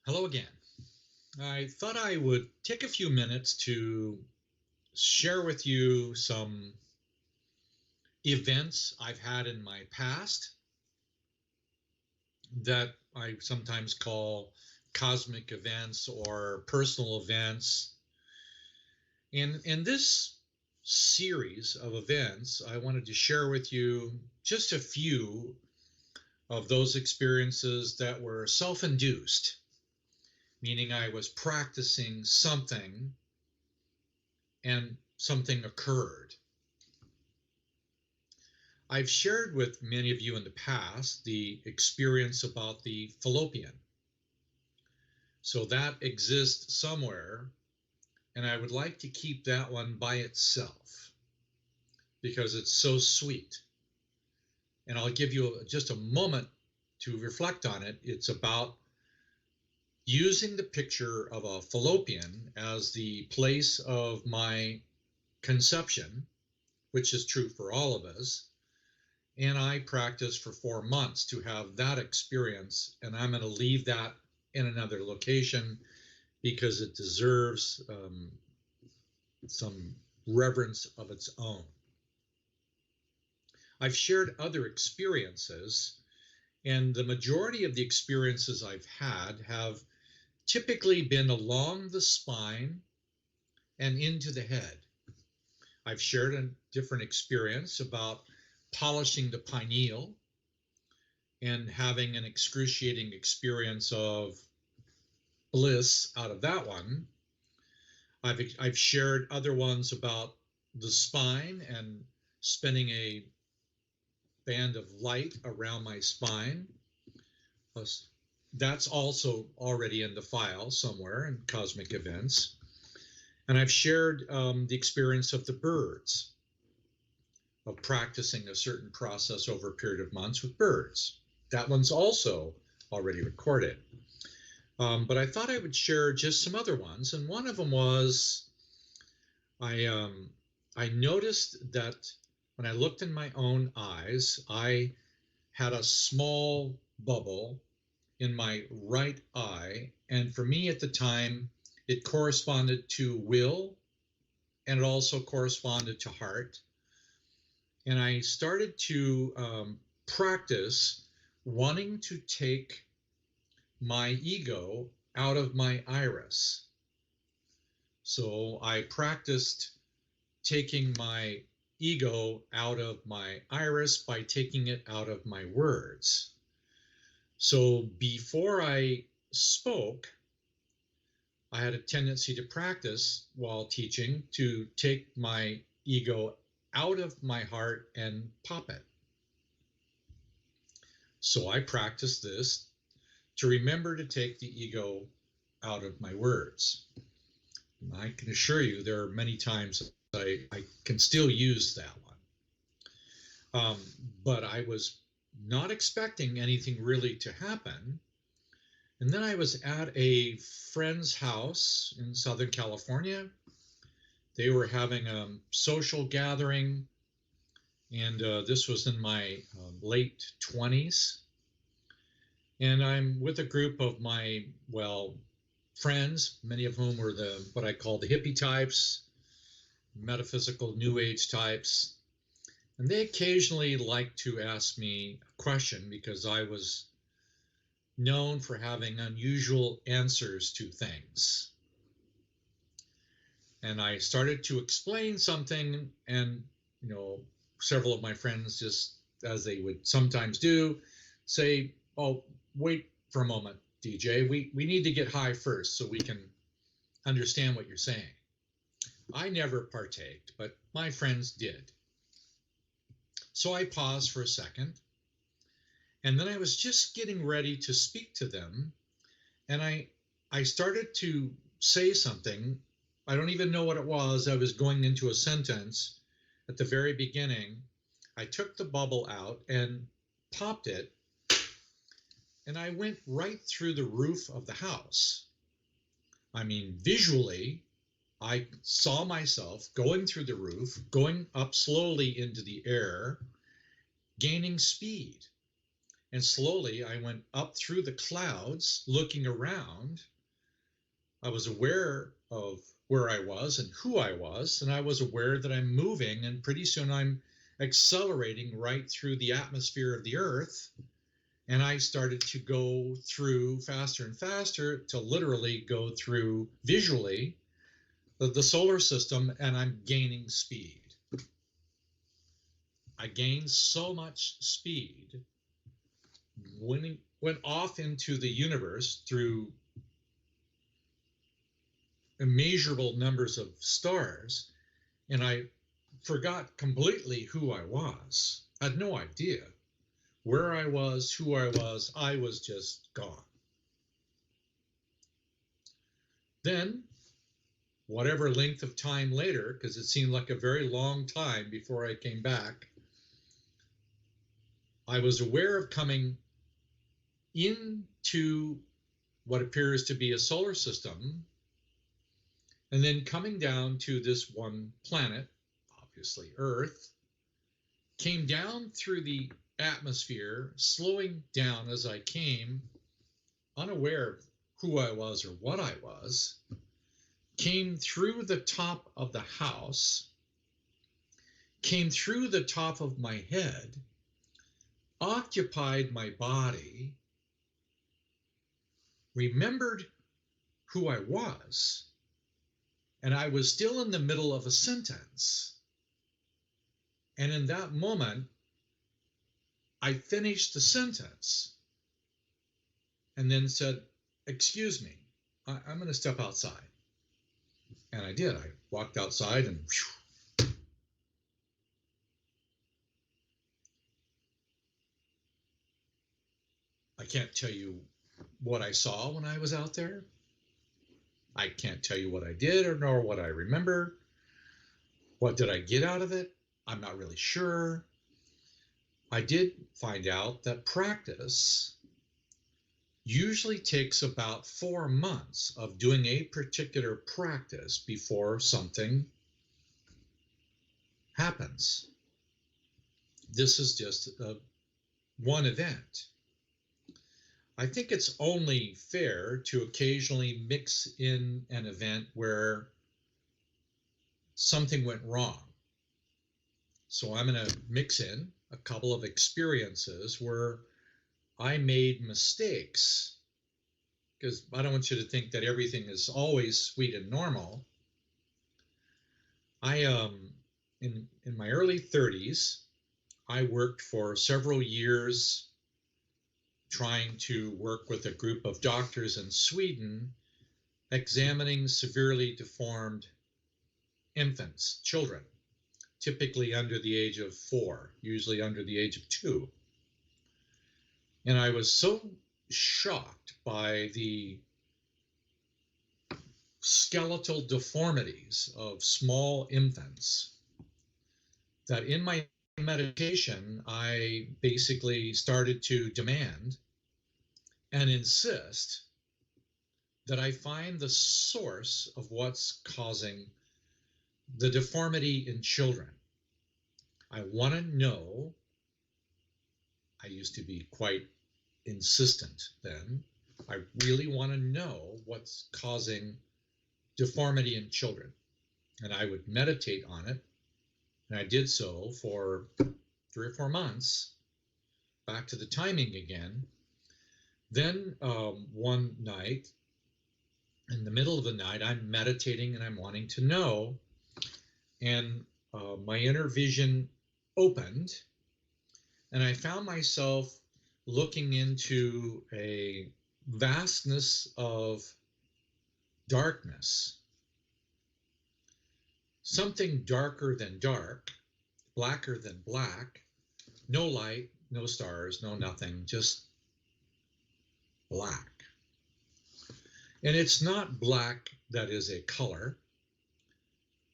Hello again. I thought I would take a few minutes to share with you some events I've had in my past that I sometimes call cosmic events or personal events. And in this series of events, I wanted to share with you just a few of those experiences that were self-induced, meaning I was practicing something and something occurred. I've shared with many of you in the past the experience about the fallopian. So that exists somewhere, and I would like to keep that one by itself because it's so sweet. And I'll give you just a moment to reflect on it. It's about using the picture of a fallopian as the place of my conception, which is true for all of us. And I practiced for 4 months to have that experience, and I'm going to leave that in another location because it deserves some reverence of its own. I've shared other experiences, and the majority of the experiences I've had have typically been along the spine and into the head. I've shared a different experience about polishing the pineal and having an excruciating experience of bliss out of that one. I've shared other ones about the spine and spinning a band of light around my spine. That's also already in the file somewhere in Cosmic Events. And I've shared the experience of the birds, of practicing a certain process over a period of months with birds. That one's also already recorded. But I thought I would share just some other ones. And one of them was I noticed that when I looked in my own eyes, I had a small bubble in my right eye. And for me at the time, it corresponded to will, and it also corresponded to heart. And I started to practice wanting to take my ego out of my iris. So I practiced taking my ego out of my iris by taking it out of my words. So before I spoke, I had a tendency to practice while teaching to take my ego out of my heart and pop it. So I practiced this to remember to take the ego out of my words. And I can assure you there are many times I can still use that one. But I was not expecting anything really to happen. And then I was at a friend's house in Southern California. They were having a social gathering, and this was in my late 20s. And I'm with a group of my, friends, many of whom were what I call the hippie types, metaphysical new age types. And they occasionally like to ask me a question because I was known for having unusual answers to things. And I started to explain something, and several of my friends, just as they would sometimes do, say, "Oh, wait for a moment, DJ. We need to get high first so we can understand what you're saying." I never partaked, but my friends did. So I paused for a second, and then I was just getting ready to speak to them, and I started to say something. I don't even know what it was. I was going into a sentence at the very beginning. I took the bubble out and popped it, and I went right through the roof of the house. I mean, visually, I saw myself going through the roof, going up slowly into the air, gaining speed. And slowly I went up through the clouds looking around. I was aware of where I was and who I was, and I was aware that I'm moving, and pretty soon I'm accelerating right through the atmosphere of the Earth. And I started to go through faster and faster to literally go through visually the solar system, and I'm gaining speed. I gained so much speed, went off into the universe through immeasurable numbers of stars, and I forgot completely who I was. I had no idea where I was, who I was just gone. Then, whatever length of time later, because it seemed like a very long time before I came back, I was aware of coming into what appears to be a solar system, and then coming down to this one planet, obviously Earth, came down through the atmosphere, slowing down as I came, unaware of who I was or what I was, came through the top of the house, came through the top of my head, occupied my body, remembered who I was, and I was still in the middle of a sentence. And in that moment, I finished the sentence and then said, "Excuse me, I'm going to step outside." And I did. I walked outside and whew, I can't tell you what I saw when I was out there. I can't tell you what I did or nor what I remember. What did I get out of it? I'm not really sure. I did find out that practice usually takes about 4 months of doing a particular practice before something happens. This is just one event. I think it's only fair to occasionally mix in an event where something went wrong. So I'm going to mix in a couple of experiences where I made mistakes, because I don't want you to think that everything is always sweet and normal. In my early 30s, I worked for several years trying to work with a group of doctors in Sweden examining severely deformed infants, children, typically under the age of 4, usually under the age of 2. And I was so shocked by the skeletal deformities of small infants that in my meditation, I basically started to demand and insist that I find the source of what's causing the deformity in children. I want to know. I used to be quite insistent then. I really want to know what's causing deformity in children. And I would meditate on it. And I did so for 3 or 4 months, back to the timing again. Then one night, in the middle of the night, I'm meditating and I'm wanting to know. And my inner vision opened, and I found myself looking into a vastness of darkness. Something darker than dark, blacker than black, no light, no stars, no nothing, just black. And it's not black that is a color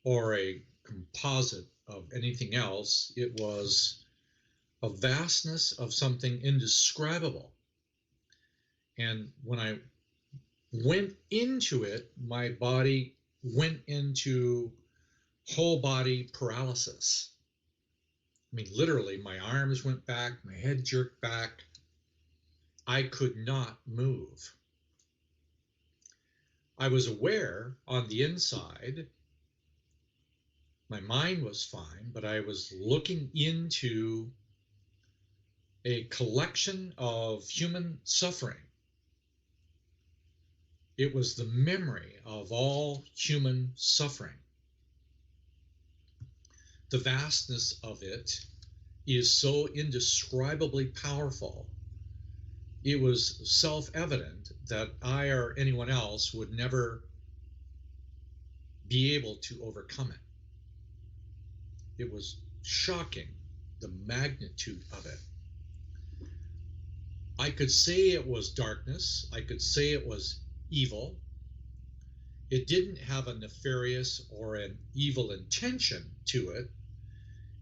or a composite of anything else. It was a vastness of something indescribable. And when I went into it, my body went into whole body paralysis. I mean, literally, my arms went back, my head jerked back. I could not move. I was aware on the inside, my mind was fine, but I was looking into a collection of human suffering. It was the memory of all human suffering. The vastness of it is so indescribably powerful. It was self-evident that I or anyone else would never be able to overcome it. It was shocking, the magnitude of it. I could say it was darkness. I could say it was evil. It didn't have a nefarious or an evil intention to it.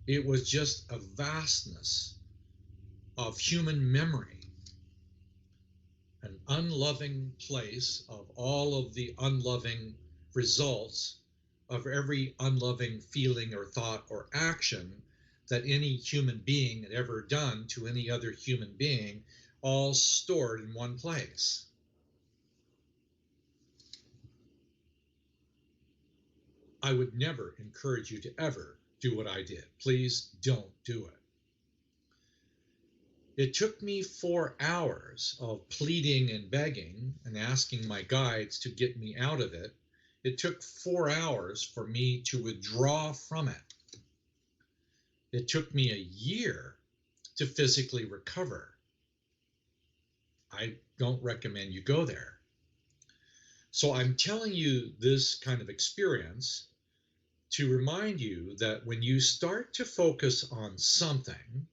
It was just a vastness of human memory, an unloving place of all of the unloving results of every unloving feeling or thought or action that any human being had ever done to any other human being, all stored in one place. I would never encourage you to ever do what I did. Please don't do it. It took me 4 hours of pleading and begging and asking my guides to get me out of it. It took 4 hours for me to withdraw from it. It took me a year to physically recover. I don't recommend you go there. So I'm telling you this kind of experience to remind you that when you start to focus on something,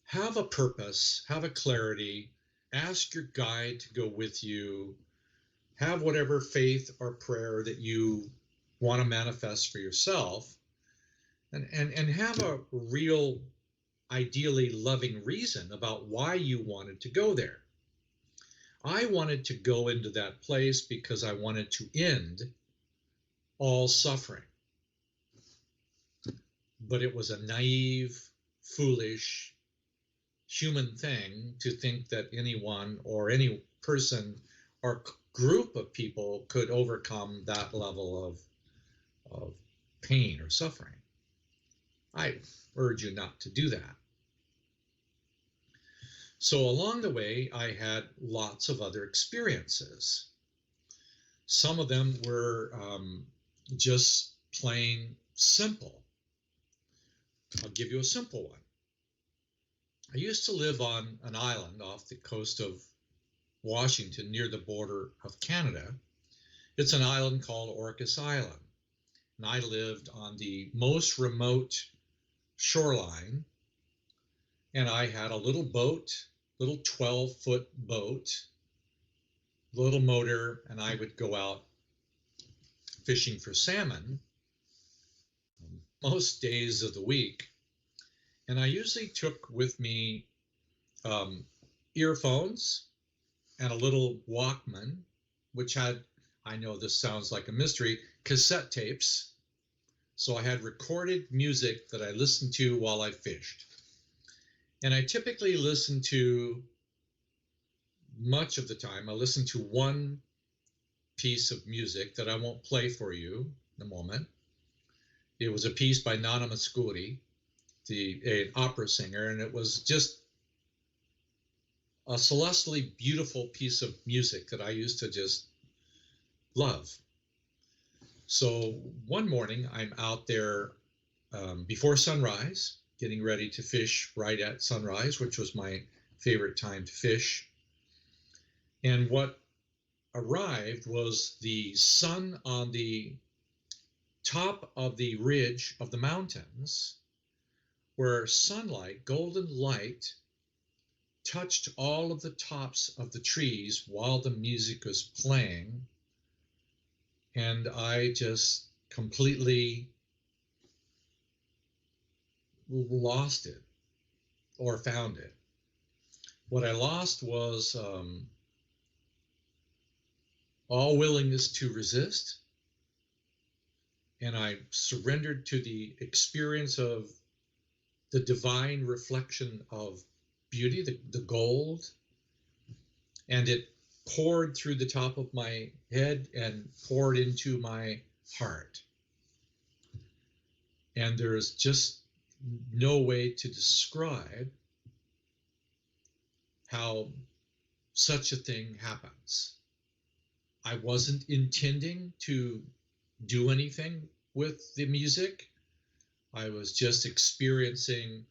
have a purpose, have a clarity, ask your guide to go with you, have whatever faith or prayer that you want to manifest for yourself, and have a real, ideally loving reason about why you wanted to go there. I wanted to go into that place because I wanted to end all suffering. But it was a naive, foolish, human thing to think that anyone or any person or group of people could overcome that level of pain or suffering. I urge you not to do that. So along the way, I had lots of other experiences. Some of them were just plain simple. I'll give you a simple one. I used to live on an island off the coast of Washington near the border of Canada. It's an island called Orcas Island. And I lived on the most remote shoreline. And I had a little boat, little 12-foot boat, little motor, and I would go out fishing for salmon most days of the week. And I usually took with me earphones and a little Walkman, which had, I know this sounds like a mystery, cassette tapes. So I had recorded music that I listened to while I fished. And I typically listen to, much of the time, I listen to one piece of music that I won't play for you in a moment. It was a piece by Nana Mouskouri, an opera singer, and it was just a celestially beautiful piece of music that I used to just love. So one morning I'm out there before sunrise, getting ready to fish right at sunrise, which was my favorite time to fish. And what arrived was the sun on the top of the ridge of the mountains, where sunlight, golden light, touched all of the tops of the trees while the music was playing. And I just completely lost it or found it. What I lost was all willingness to resist. And I surrendered to the experience of the divine reflection of beauty, the gold, and it poured through the top of my head and poured into my heart. And there's just no way to describe how such a thing happens. I wasn't intending to do anything with the music. I was just experiencing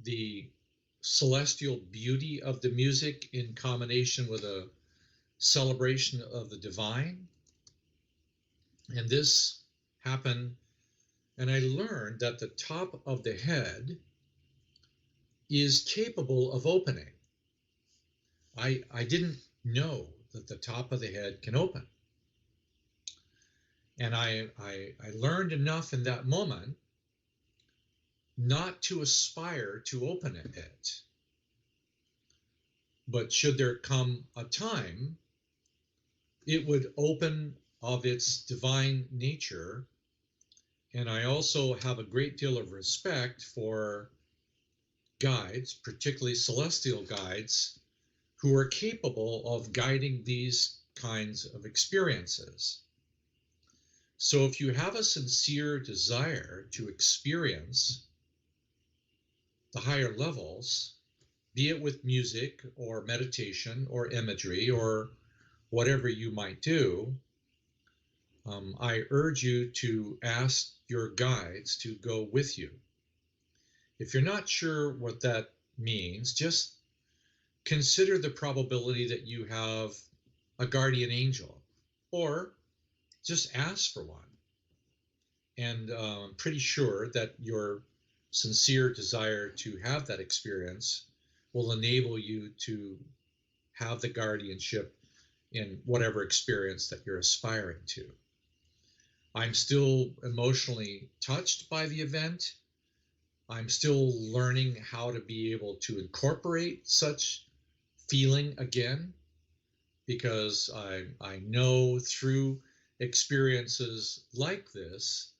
the celestial beauty of the music in combination with a celebration of the divine. And this happened, and I learned that the top of the head is capable of opening. I didn't know that the top of the head can open. And I learned enough in that moment not to aspire to open it. But should there come a time, it would open of its divine nature. And I also have a great deal of respect for guides, particularly celestial guides, who are capable of guiding these kinds of experiences. So if you have a sincere desire to experience the higher levels, be it with music or meditation or imagery or whatever you might do, I urge you to ask your guides to go with you. If you're not sure what that means, just consider the probability that you have a guardian angel, or just ask for one. And I'm pretty sure that your sincere desire to have that experience will enable you to have the guardianship in whatever experience that you're aspiring to. I'm still emotionally touched by the event. I'm still learning how to be able to incorporate such feeling again, because I know through experiences like this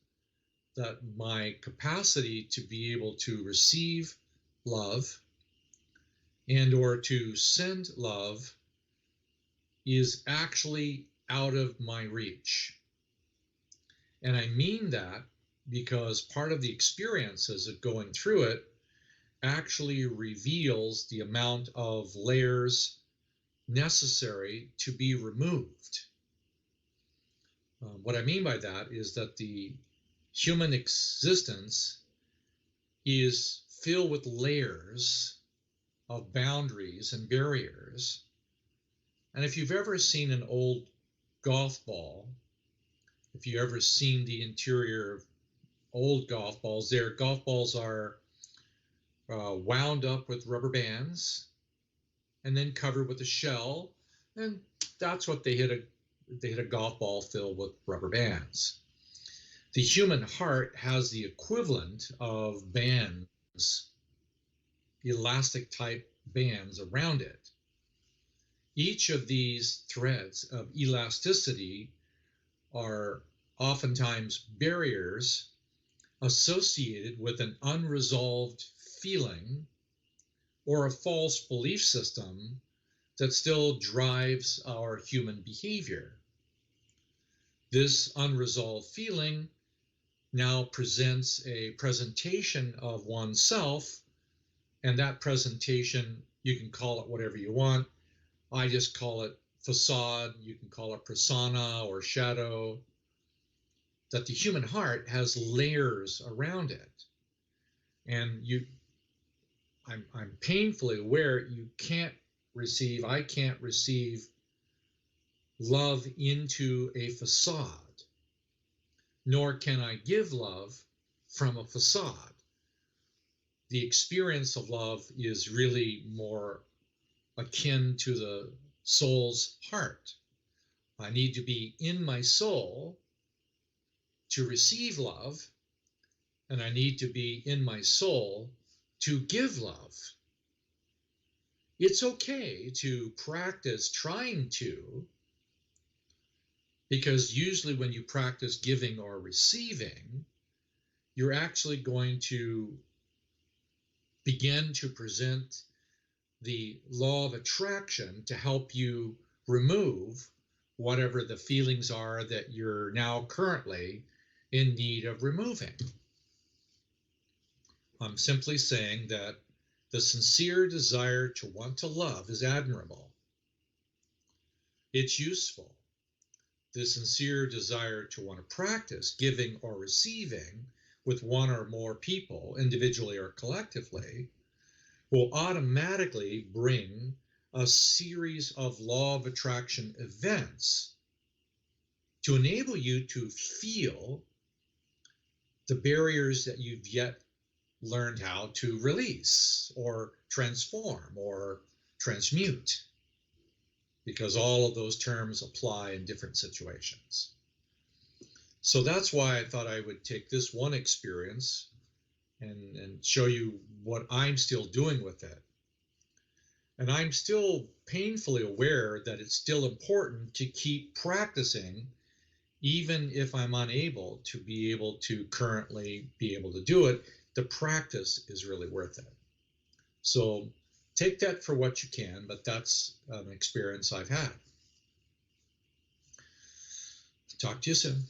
that my capacity to be able to receive love and or to send love is actually out of my reach. And I mean that because part of the experiences of going through it actually reveals the amount of layers necessary to be removed. What I mean by that is that the human existence is filled with layers of boundaries and barriers. And if you've ever seen an old golf ball, if you've ever seen the interior of old golf balls, their golf balls are wound up with rubber bands and then covered with a shell, and that's what they hit a golf ball filled with rubber bands. The human heart has the equivalent of bands, elastic type bands around it. Each of these threads of elasticity are oftentimes barriers associated with an unresolved feeling or a false belief system that still drives our human behavior. This unresolved feeling now presents a presentation of oneself, and that presentation, you can call it whatever you want. I just call it facade, you can call it persona or shadow, that the human heart has layers around it. And I'm painfully aware I can't receive love into a facade, nor can I give love from a facade. The experience of love is really more akin to the soul's heart. I need to be in my soul to receive love, and I need to be in my soul to give love. It's okay to practice trying to, because usually when you practice giving or receiving, you're actually going to begin to present the law of attraction to help you remove whatever the feelings are that you're now currently in need of removing. I'm simply saying that the sincere desire to want to love is admirable. It's useful. The sincere desire to want to practice giving or receiving with one or more people, individually or collectively, will automatically bring a series of law of attraction events to enable you to feel the barriers that you've yet learned how to release or transform or transmute, because all of those terms apply in different situations. So that's why I thought I would take this one experience and show you what I'm still doing with it. And I'm still painfully aware that it's still important to keep practicing, even if I'm unable to be able to currently be able to do it. The practice is really worth it. So take that for what you can, but that's an experience I've had. Talk to you soon.